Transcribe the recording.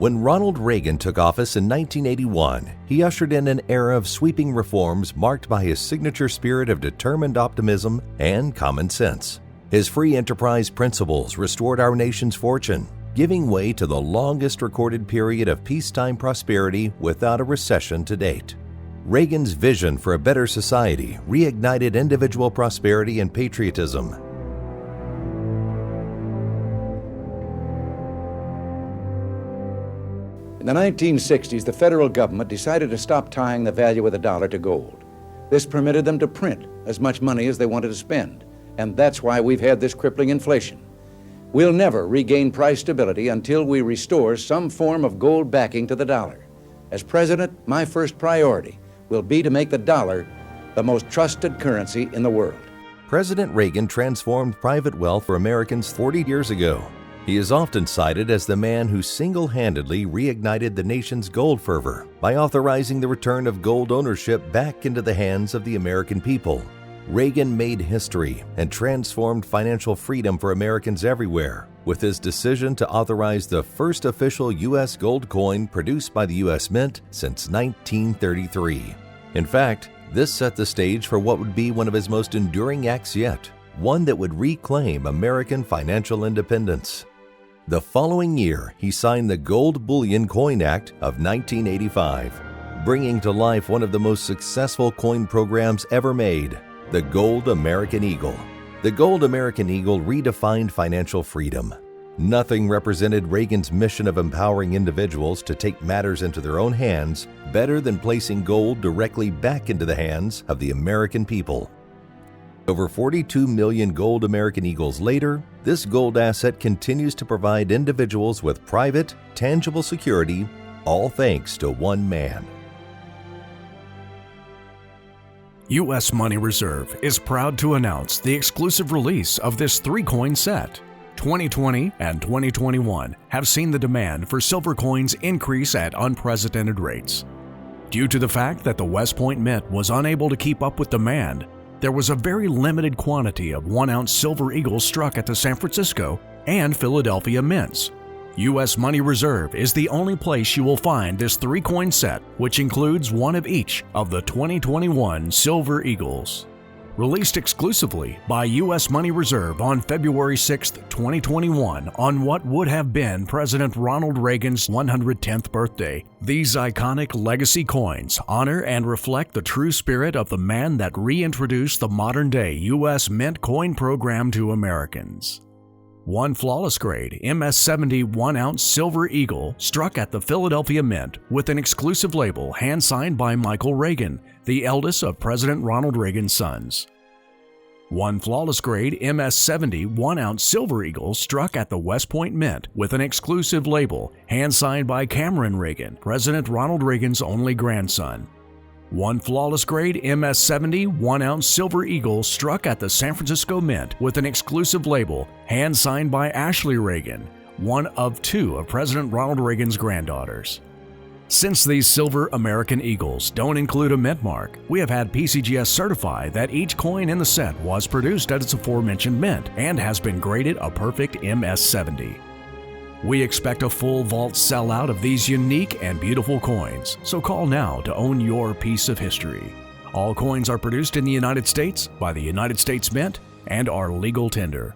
When Ronald Reagan took office in 1981, he ushered in an era of sweeping reforms marked by his signature spirit of determined optimism and common sense. His free enterprise principles restored our nation's fortune, giving way to the longest recorded period of peacetime prosperity without a recession to date. Reagan's vision for a better society reignited individual prosperity and patriotism. In the 1960s, the federal government decided to stop tying the value of the dollar to gold. This permitted them to print as much money as they wanted to spend, and that's why we've had this crippling inflation. We'll never regain price stability until we restore some form of gold backing to the dollar. As president, my first priority will be to make the dollar the most trusted currency in the world. President Reagan transformed private wealth for Americans 40 years ago. He is often cited as the man who single-handedly reignited the nation's gold fervor by authorizing the return of gold ownership back into the hands of the American people. Reagan made history and transformed financial freedom for Americans everywhere with his decision to authorize the first official U.S. gold coin produced by the U.S. Mint since 1933. In fact, this set the stage for what would be one of his most enduring acts yet, one that would reclaim American financial independence. The following year, he signed the Gold Bullion Coin Act of 1985, bringing to life one of the most successful coin programs ever made, the Gold American Eagle. The Gold American Eagle redefined financial freedom. Nothing represented Reagan's mission of empowering individuals to take matters into their own hands better than placing gold directly back into the hands of the American people. Over 42 million gold American Eagles later, this gold asset continues to provide individuals with private, tangible security, all thanks to one man. U.S. Money Reserve is proud to announce the exclusive release of this three-coin set. 2020 and 2021 have seen the demand for silver coins increase at unprecedented rates. Due to the fact that the West Point Mint was unable to keep up with demand, there was a very limited quantity of 1-ounce silver eagles struck at the San Francisco and Philadelphia mints. U.S. Money Reserve is the only place you will find this three-coin set, which includes one of each of the 2021 Silver Eagles. Released exclusively by U.S. Money Reserve on February 6, 2021, on what would have been President Ronald Reagan's 110th birthday, these iconic legacy coins honor and reflect the true spirit of the man that reintroduced the modern-day U.S. Mint coin program to Americans. One flawless grade MS-70 1-ounce silver eagle struck at the Philadelphia Mint with an exclusive label hand-signed by Michael Reagan, the eldest of President Ronald Reagan's sons. One flawless grade MS-70 1-ounce silver eagle struck at the West Point Mint with an exclusive label hand-signed by Cameron Reagan, President Ronald Reagan's only grandson. One flawless grade MS-70 1-ounce silver eagle struck at the San Francisco Mint with an exclusive label hand-signed by Ashley Reagan, one of two of President Ronald Reagan's granddaughters. Since these silver American Eagles don't include a mint mark, we have had PCGS certify that each coin in the set was produced at its aforementioned mint and has been graded a perfect MS-70. We expect a full vault sellout of these unique and beautiful coins, so call now to own your piece of history. All coins are produced in the United States by the United States Mint and are legal tender.